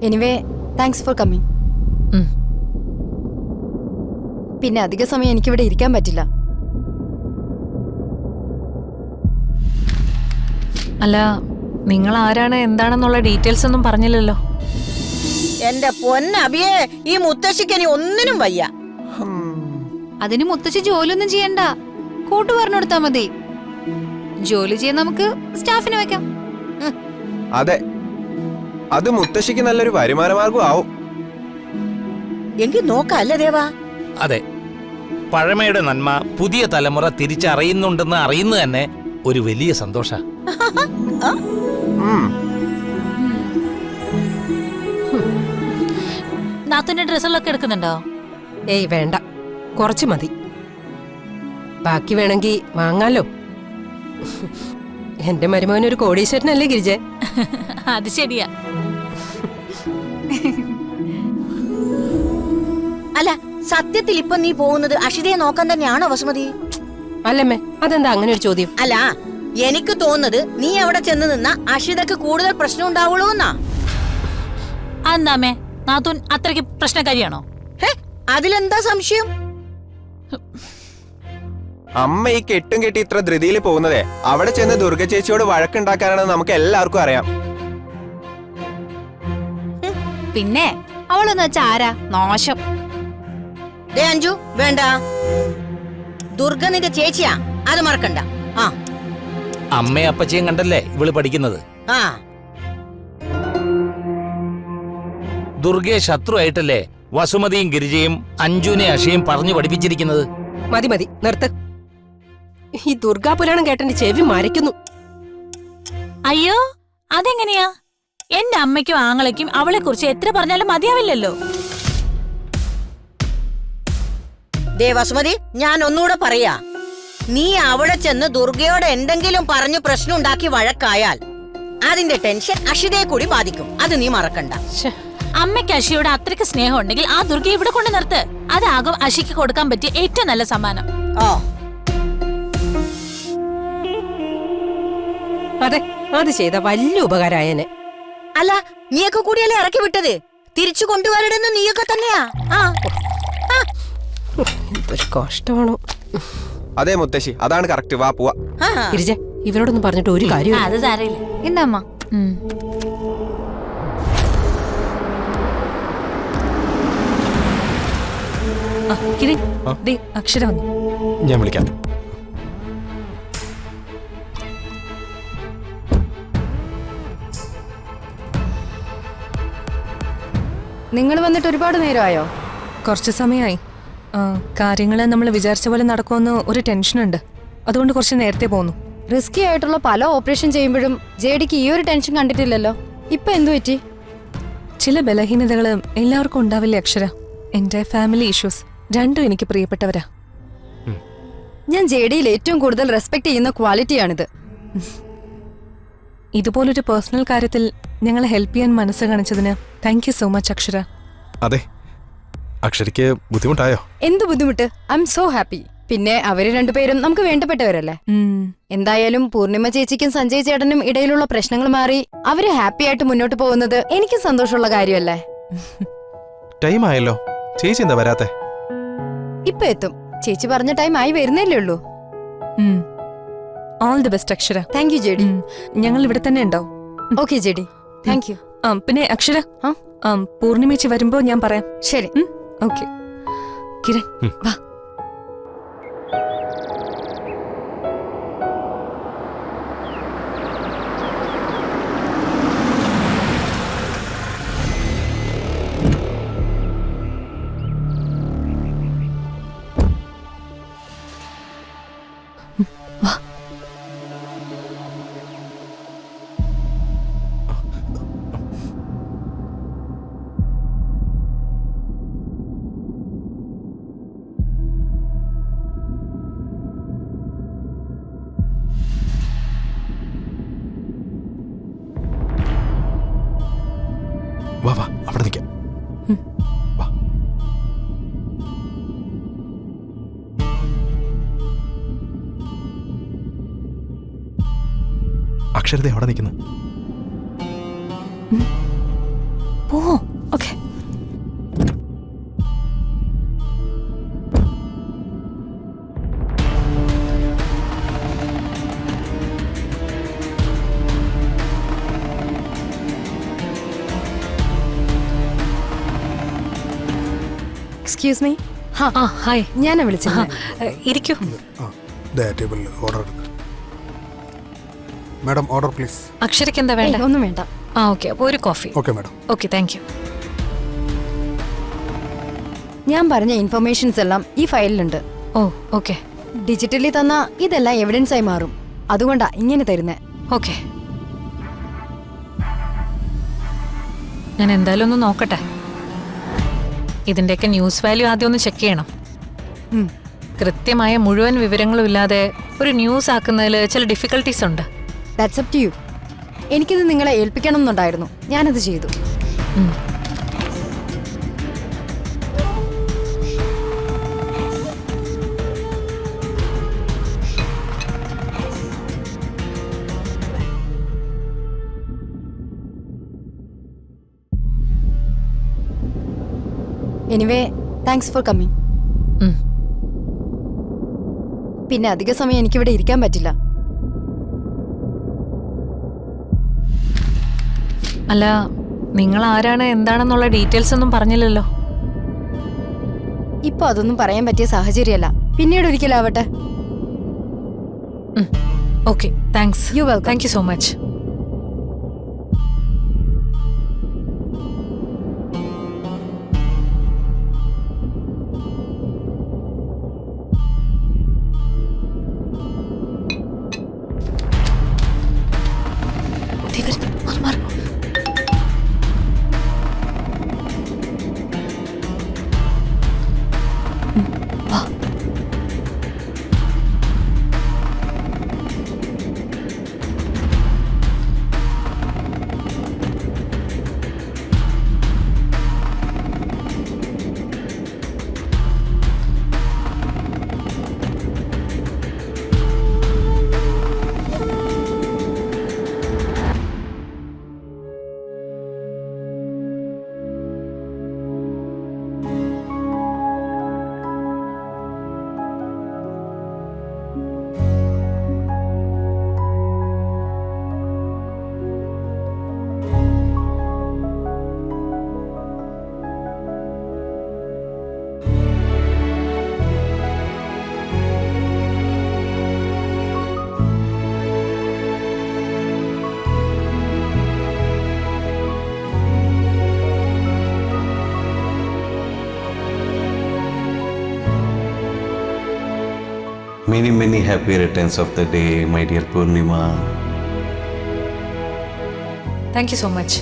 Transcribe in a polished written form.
Anyway thanks for coming. പിന്നെ അധിക സമയം എനിക്കിവിടെ ഇരിക്കാൻ പറ്റില്ല. അല്ല, നിങ്ങൾ ആരാണ് എന്താണെന്നുള്ള ഡീറ്റെയിൽസ് ഒന്നും പറഞ്ഞില്ലല്ലോ. എന്റെ പൊന്നബിയേ, ഈ മുത്തശ്ശിക്ക് ഇനി ഒന്നിനും വയ്യ. അതിന് മുത്തശ്ശി ജോലിയൊന്നും ചെയ്യണ്ട, കൂട്ടു പറഞ്ഞു കൊടുത്താ മതി. ജോലി ചെയ്യാൻ നമുക്ക് സ്റ്റാഫിനെ വെക്കാം. അതെ, അത് മുത്തശ്ശിക്ക് നല്ലൊരു വരുമാന മാർഗം ആവും. എങ്കിൽ നോക്കല്ലേ ദേവാ. അതെ, പഴമയുടെ നന്മ പുതിയ തലമുറ തിരിച്ചറിയുന്നുണ്ടെന്ന് അറിയുന്നത് തന്നെ ഒരു വലിയ സന്തോഷ. നാത്തിന്റെ ഡ്രസ്സുകളൊക്കെ എടുക്കുന്നുണ്ടോ? ഏയ് വേണ്ട, കുറച്ച് മതി. ബാക്കി വേണമെങ്കിൽ വാങ്ങാലോ. എന്റെ മരുമകനൊരു കോടീശ്വരനല്ലേ ഗിരിജെ? അത് ശരിയാ. അല്ല, സത്യത്തിൽ ഇപ്പൊ നീ പോകുന്നത് അഷിതയെ നോക്കാൻ തന്നെയാണോ വസുമതി? അല്ലമ്മേ, അതെന്താ അങ്ങനെ ഒരു ചോദ്യം? അല്ല, എനിക്ക് തോന്നുന്നത് നീ അവിടെ ചെന്ന് നിന്ന അഷിതക്ക് കൂടുതൽ പ്രശ്നം ഉണ്ടാവുള്ളൂ എന്നാ. അതെന്താമേ, നാത്തൂൻ അത്രയ്ക്ക് പ്രശ്നക്കാരിയാണോ? അതിലെന്താ സംശയം? അമ്മ ഈ കെട്ടും കെട്ടി ഇത്ര ധൃതിയിൽ പോകുന്നതേ അവിടെ ചെന്ന് ദുർഗ ചേച്ചിയോട് വഴക്കുണ്ടാക്കാനാണെന്ന് നമുക്ക് എല്ലാവർക്കും അറിയാം. പിന്നെ അവളെന്ന് വെച്ചാ ആരാ? നാശം. ദേ അഞ്ജു, വേണ്ട. ദുർഗ നിന്റെ ചേച്ചിയാ, അത് മറക്കണ്ട. ആ അമ്മയും അപ്പച്ചയും കണ്ടല്ലേ ഇവള് പഠിക്കുന്നത്. ആ ദുർഗയെ ശത്രുവായിട്ടല്ലേ വസുമതിയും ഗിരിജയും അഞ്ജുനെ അഷയും പറഞ്ഞു പഠിപ്പിച്ചിരിക്കുന്നത്. മതി മതി, നിർത്ത്. ഈ ദുർഗാപുരാണം കേട്ടെന്റെ ചെവി മരയ്ക്കുന്നു. അയ്യോ, അതെങ്ങനെയാ? എന്റെ അമ്മയ്ക്കും ആങ്ങളയ്ക്കും അവളെ കുറിച്ച് എത്ര പറഞ്ഞാലും മതിയാവില്ലല്ലോ. ദേ വസുമതി, ഞാൻ ഒന്നുകൂടെ പറയാ. നീ അവിടെ ചെന്ന് ദുർഗയോട് എന്തെങ്കിലും പറഞ്ഞു പ്രശ്നം ഉണ്ടാക്കി വഴക്കായാൽ അതിന്റെ ടെൻഷൻ അഷിതയെ കൂടി ബാധിക്കും. അത് നീ മറക്കണ്ട. അമ്മയ്ക്ക് അഷിയോട് അത്രയ്ക്ക് സ്നേഹം ഉണ്ടെങ്കിൽ ആ ദുർഗയെ ഇവിടെ കൊണ്ട് നിർത്ത്. അതാകും അഷിക്ക് കൊടുക്കാൻ പറ്റിയ ഏറ്റവും നല്ല സമ്മാനം. ഓ അതെ, അത് ചെയ്ത വലിയ ഉപകാരായനെ. അല്ല, നീയൊക്കെ കൂടിയല്ലേ ഇറക്കി വിട്ടത്? തിരിച്ചു കൊണ്ടുവരണമെന്ന് നീയൊക്കെ തന്നെയാ. ഒരു കഷ്ടമാണോ? അതെ മുത്തശ്ശി, അതാണ് കറക്റ്റ്. വാ പോവാ. ഗിരിജ, ഇവരോടൊന്നും പറഞ്ഞിട്ട് ഒരു കാര്യം. അത് സാരയില്ല. എന്താ അമ്മ? കിരൺ, ദേ അക്ഷര വന്നു. ഞാൻ വിളിക്കാം. നിങ്ങൾ വന്നിട്ട് ഒരുപാട് നേരമായോ? കുറച്ച് സമയമായി. കാര്യങ്ങൾ നമ്മൾ വിചാരിച്ച പോലെ നടക്കുമെന്ന് ഒരു ടെൻഷനുണ്ട്. അതുകൊണ്ട് കുറച്ച് നേരത്തെ പോന്നു. റിസ്കി ആയിട്ടുള്ള പല ഓപ്പറേഷൻ ചെയ്യുമ്പോഴും ജെഡിക്ക് ഈ ഒരു ടെൻഷൻ കണ്ടിട്ടില്ലല്ലോ. ഇപ്പൊ എന്തു പറ്റി? ചില ബലഹീനതകൾ എല്ലാവർക്കും ഉണ്ടാവില്ലേ അക്ഷര? എന്റെ ഫാമിലി ഇഷ്യൂസ് രണ്ടും എനിക്ക് പ്രിയപ്പെട്ടവരാ. ഞാൻ ജെഡിയിൽ ഏറ്റവും കൂടുതൽ റെസ്പെക്ട് ചെയ്യുന്ന ക്വാളിറ്റിയാണിത്. ഇതുപോലൊരു പേഴ്സണൽ കാര്യത്തിൽ ഞങ്ങളെ ഹെൽപ്പ് ചെയ്യാൻ മനസ്സ് കാണിച്ചതിന് താങ്ക് യു സോ മച്ച് അക്ഷര. അതെ, അക്ഷരയ്ക്ക് ബുദ്ധിമുട്ടായോ? എന്ത് ബുദ്ധിമുട്ട്? I M so happy. പിന്നെ അവര് രണ്ടുപേരും നമുക്ക് വേണ്ടപ്പെട്ടവരല്ലേ. എന്തായാലും പൂർണിമ ചേച്ചിക്കും സഞ്ജയ് ചേട്ടനും ഇടയിലുള്ള പ്രശ്നങ്ങൾ മാറി അവര് ഹാപ്പി ആയിട്ട് മുന്നോട്ട് പോകുന്നത് എനിക്ക് സന്തോഷമുള്ള കാര്യമല്ലേ. ടൈം ആയല്ലോ, ചേച്ചി എന്താ വരാത്തെ? ഇപ്പൊ എത്തും. ചേച്ചി പറഞ്ഞ ടൈം ആയി വരുന്നല്ലേ ഉള്ളൂ. ഓൾ ദി ബെസ്റ്റ് അക്ഷര. Thank you JD. ഞങ്ങൾ ഇവിടെ തന്നെ ഉണ്ടാവും. Okay JD, thank you. പിന്നെ അക്ഷര, പൂർണിമേച്ചി വരുമ്പോ ഞാൻ പറയാം. ശരി. ഓക്കെ കിരൺ, വാ. വാ വാ, അവിടെ നിൽക്കാം. വാ. അക്ഷരത്തെ അവിടെ നിൽക്കുന്നു. ഓ ഓക്കെ. Excuse me. ആ ഹായ്. ഞാനാ വിളിച്ചത്. ഇരിക്കൂ. ടേബിളിൽ ഓർഡർ എടുക്കുക. Madam order please. അക്ഷരയ്ക്ക് എന്താ വേണ്ട? ഒന്നും വേണ്ട. ആ ഓക്കെ, അപ്പോൾ ഒരു coffee. Okay madam. Okay, thank you. ഞാൻ പറഞ്ഞ ഇൻഫർമേഷൻസ് എല്ലാം ഈ ഫയലിലുണ്ട്. ഓ ഓക്കെ. ഡിജിറ്റലി തന്ന ഇതെല്ലാം എവിഡൻസ് ആയി മാറും. അതുകൊണ്ടാ ഇങ്ങനെ തരുന്നേ. ഓക്കെ, ഞാൻ എന്തായാലും ഒന്ന് നോക്കട്ടെ. ഇതിന്റെയൊക്കെ ന്യൂസ് വാല്യൂ ആദ്യം ഒന്ന് ചെക്ക് ചെയ്യണം. കൃത്യമായ മുഴുവൻ വിവരങ്ങളും ഇല്ലാതെ ഒരു ന്യൂസ് ആക്കുന്നതിൽ ചില ഡിഫിക്കൽട്ടീസ് ഉണ്ട്. That's up to you. എനിക്കിത് നിങ്ങളെ ഏൽപ്പിക്കണം എന്നുണ്ടായിരുന്നു. ഞാനത് ചെയ്തു. Anyway, thanks for coming. പിന്നെ അധിക സമയം എനിക്കിവിടെ ഇരിക്കാൻ പറ്റില്ല. അല്ല, നിങ്ങൾ ആരാണ് എന്താണെന്നുള്ള ഡീറ്റെയിൽസ് ഒന്നും പറഞ്ഞില്ലല്ലോ. ഇപ്പൊ അതൊന്നും പറയാൻ പറ്റിയ സാഹചര്യമല്ല. പിന്നീട് ഒരിക്കലാവട്ടെ. Okay, thanks. You welcome. Thank you so much. Many happy returns of the day, my dear Purnima. Thank you so much.